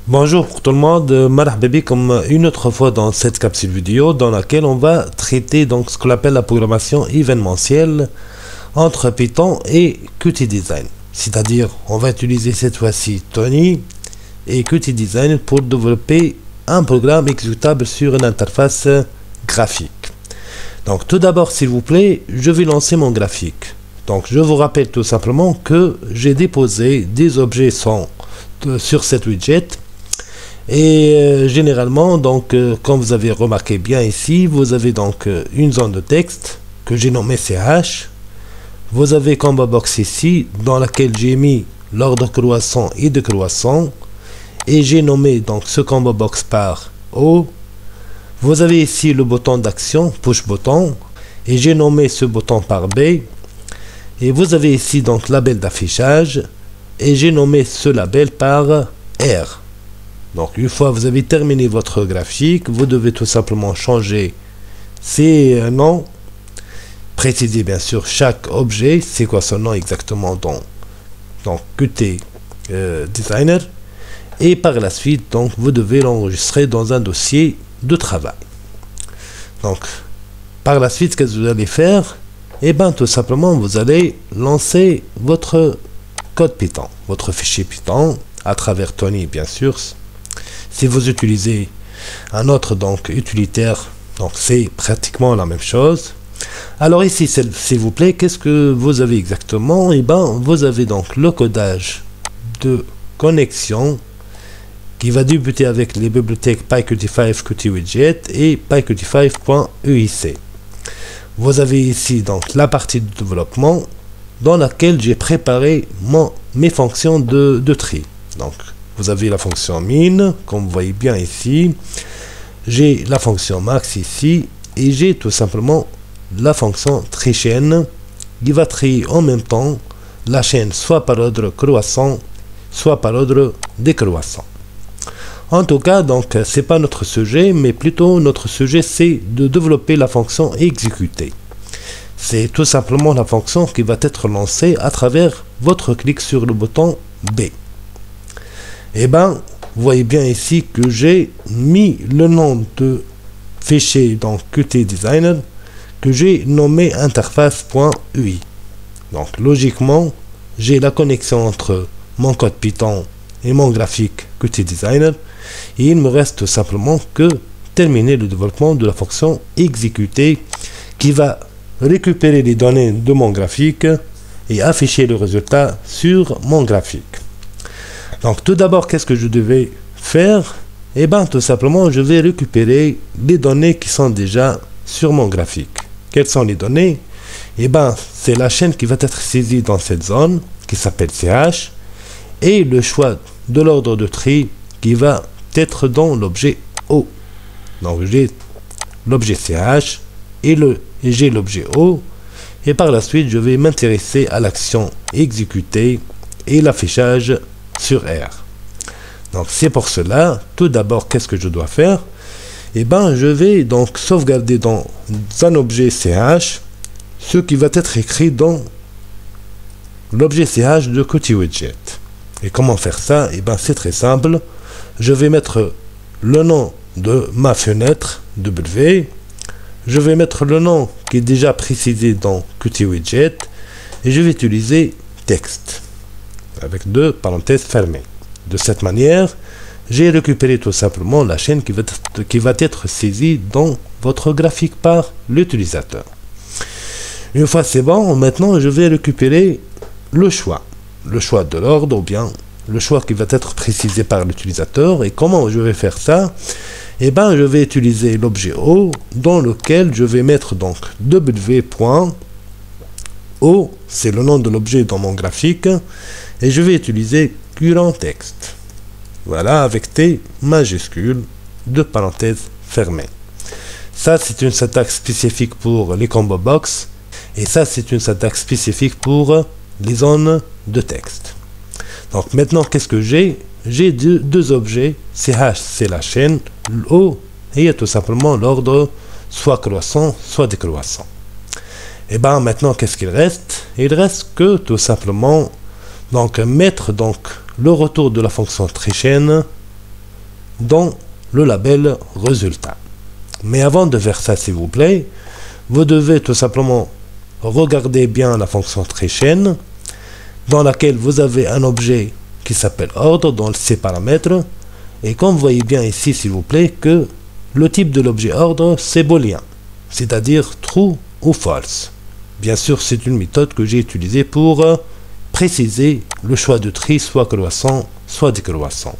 Bonjour pour tout le monde, marhaba comme une autre fois dans cette capsule vidéo dans laquelle on va traiter donc ce qu'on appelle la programmation événementielle entre Python et Qt Design. C'est-à-dire on va utiliser cette fois-ci Tony et Qt Design pour développer un programme exécutable sur une interface graphique. Donc tout d'abord s'il vous plaît, je vais lancer mon graphique. Donc je vous rappelle tout simplement que j'ai déposé des objets sur cette widget. Et généralement, donc, comme vous avez remarqué bien ici, vous avez donc une zone de texte que j'ai nommée CH. Vous avez combo box ici, dans laquelle j'ai mis l'ordre croissant et décroissant. Et j'ai nommé donc ce combo box par O. Vous avez ici le bouton d'action, push button. Et j'ai nommé ce bouton par B. Et vous avez ici donc label d'affichage. Et j'ai nommé ce label par R. Donc une fois vous avez terminé votre graphique, vous devez tout simplement changer ces noms, préciser bien sûr chaque objet, c'est quoi son nom exactement dans Qt Designer, et par la suite donc vous devez l'enregistrer dans un dossier de travail. Donc par la suite, qu'est-ce que vous allez faire? Et bien tout simplement vous allez lancer votre code Python, votre fichier Python à travers Tony bien sûr. Si vous utilisez un autre donc utilitaire, donc c'est pratiquement la même chose. Alors ici, s'il vous plaît, qu'est-ce que vous avez exactement? Et ben, vous avez donc le codage de connexion qui va débuter avec les bibliothèques PyQt5 QtWidget et PyQt5.UIC. Vous avez ici donc la partie de développement dans laquelle j'ai préparé mes fonctions de tri. Donc vous avez la fonction min, comme vous voyez bien ici. J'ai la fonction max ici. Et j'ai tout simplement la fonction trichaîne qui va trier en même temps la chaîne soit par ordre croissant, soit par ordre décroissant. En tout cas, donc, c'est pas notre sujet, mais plutôt notre sujet, c'est de développer la fonction exécuter. C'est tout simplement la fonction qui va être lancée à travers votre clic sur le bouton B. Et ben, vous voyez bien ici que j'ai mis le nom de fichier dans Qt Designer que j'ai nommé interface.ui. Donc logiquement, j'ai la connexion entre mon code Python et mon graphique Qt Designer et il me reste tout simplement que terminer le développement de la fonction exécuter qui va récupérer les données de mon graphique et afficher le résultat sur mon graphique. Donc tout d'abord, qu'est-ce que je devais faire? Eh bien tout simplement, je vais récupérer les données qui sont déjà sur mon graphique. Quelles sont les données? Eh bien c'est la chaîne qui va être saisie dans cette zone qui s'appelle CH et le choix de l'ordre de tri qui va être dans l'objet O. Donc j'ai l'objet CH et j'ai l'objet O et par la suite je vais m'intéresser à l'action exécuter et l'affichage sur R. Donc c'est pour cela, tout d'abord, qu'est-ce que je dois faire? Et ben je vais donc sauvegarder dans un objet CH ce qui va être écrit dans l'objet CH de QtWidget. Et comment faire ça? Et ben c'est très simple. Je vais mettre le nom de ma fenêtre W. Je vais mettre le nom qui est déjà précisé dans QtWidget et je vais utiliser texte avec deux parenthèses fermées. De cette manière, j'ai récupéré tout simplement la chaîne qui va être saisie dans votre graphique par l'utilisateur. Une fois c'est bon, maintenant je vais récupérer le choix de l'ordre ou bien le choix qui va être précisé par l'utilisateur. Et comment je vais faire ça? Eh ben je vais utiliser l'objet O dans lequel je vais mettre donc W.O, c'est le nom de l'objet dans mon graphique, et je vais utiliser current texte. Voilà, avec T majuscule, deux parenthèses fermées. Ça, c'est une syntaxe spécifique pour les combo box, et ça, c'est une syntaxe spécifique pour les zones de texte. Donc maintenant, qu'est-ce que j'ai? J'ai deux objets, CH, c'est la chaîne, O, et il y a tout simplement l'ordre soit croissant, soit décroissant. Et bien maintenant, qu'est-ce qu'il reste? Il reste que tout simplement donc mettre donc le retour de la fonction trichaîne dans le label résultat. Mais avant de faire ça, s'il vous plaît, vous devez tout simplement regarder bien la fonction très chaîne, dans laquelle vous avez un objet qui s'appelle ordre dans ses paramètres, et comme vous voyez bien ici, s'il vous plaît, que le type de l'objet ordre, c'est booléen, c'est-à-dire true ou false. Bien sûr, c'est une méthode que j'ai utilisée pour préciser le choix de tri, soit croissant, soit décroissant.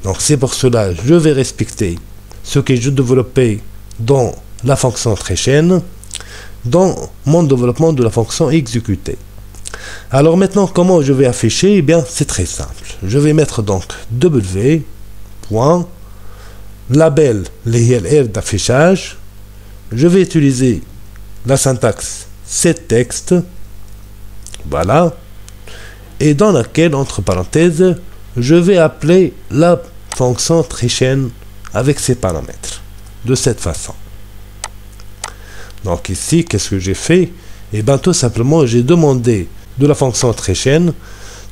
Donc c'est pour cela je vais respecter ce que je développais dans la fonction très chaîne, dans mon développement de la fonction exécutée. Alors maintenant, comment je vais afficher? Eh bien, c'est très simple. Je vais mettre donc W, point, label les d'affichage. Je vais utiliser la syntaxe setText, voilà, et dans laquelle, entre parenthèses, je vais appeler la fonction très chaîne avec ses paramètres, de cette façon. Donc ici, qu'est-ce que j'ai fait? Eh bien, tout simplement, j'ai demandé de la fonction très chaîne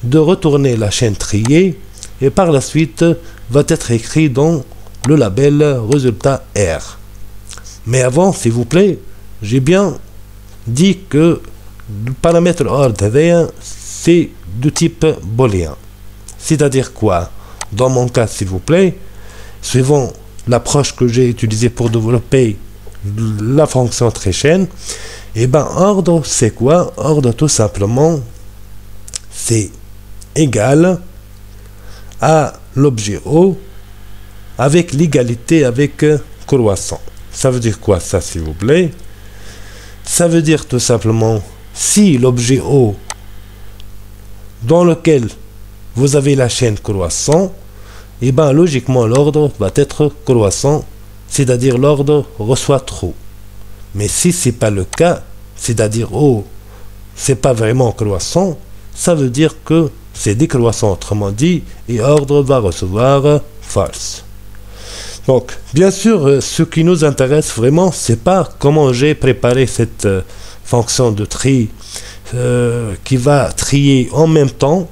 de retourner la chaîne triée, et par la suite va être écrit dans le label résultat R. Mais avant, s'il vous plaît, j'ai bien dit que le paramètre ordre c'est de type booléen. C'est-à-dire quoi? Dans mon cas, s'il vous plaît, suivant l'approche que j'ai utilisée pour développer la fonction très chaîne, et ben ordre c'est quoi? Ordre tout simplement c'est égal à l'objet O avec l'égalité avec croissant. Ça veut dire quoi ça, s'il vous plaît? Ça veut dire tout simplement si l'objet O dans lequel vous avez la chaîne croissant, et ben logiquement l'ordre va être croissant, c'est-à-dire l'ordre reçoit true. Mais si c'est pas le cas, c'est-à-dire O c'est pas vraiment croissant, ça veut dire que c'est décroissant, autrement dit, et ordre va recevoir false. Donc, bien sûr, ce qui nous intéresse vraiment, c'est pas comment j'ai préparé cette fonction de tri qui va trier en même temps,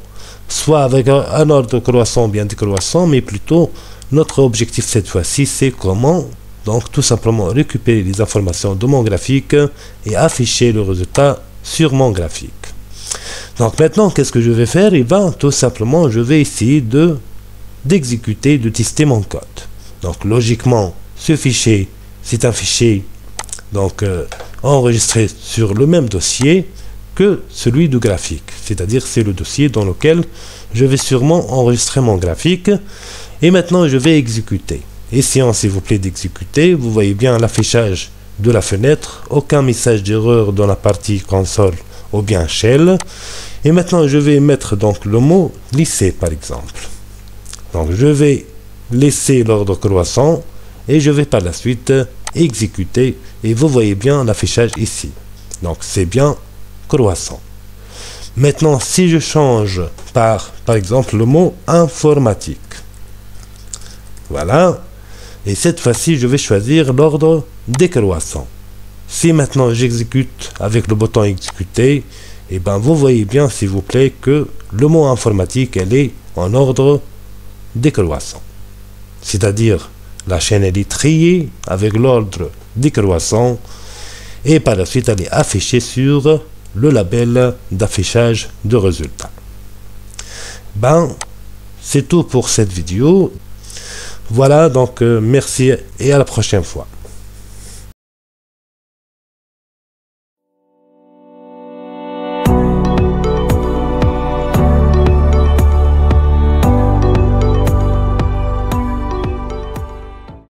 soit avec un ordre croissant ou bien décroissant, mais plutôt notre objectif cette fois-ci, c'est comment, donc tout simplement récupérer les informations de mon graphique et afficher le résultat sur mon graphique. Donc maintenant, qu'est-ce que je vais faire? Eh bien, tout simplement, je vais essayer d'exécuter, de tester mon code. Donc logiquement, ce fichier, c'est un fichier donc enregistré sur le même dossier que celui du graphique. C'est-à-dire c'est le dossier dans lequel je vais sûrement enregistrer mon graphique. Et maintenant, je vais exécuter. Essayons s'il vous plaît d'exécuter. Vous voyez bien l'affichage de la fenêtre. Aucun message d'erreur dans la partie console ou bien shell. Et maintenant, je vais mettre donc le mot lycée par exemple. Donc je vais laisser l'ordre croissant et je vais par la suite exécuter et vous voyez bien l'affichage ici. Donc c'est bien croissant. Maintenant si je change par exemple le mot informatique, voilà, et cette fois-ci je vais choisir l'ordre décroissant. Si maintenant j'exécute avec le bouton exécuter, et ben vous voyez bien s'il vous plaît que le mot informatique elle est en ordre décroissant. C'est-à-dire la chaîne elle est triée avec l'ordre décroissant et par la suite elle est affichée sur le label d'affichage de résultats. Ben, c'est tout pour cette vidéo. Voilà, donc merci et à la prochaine fois.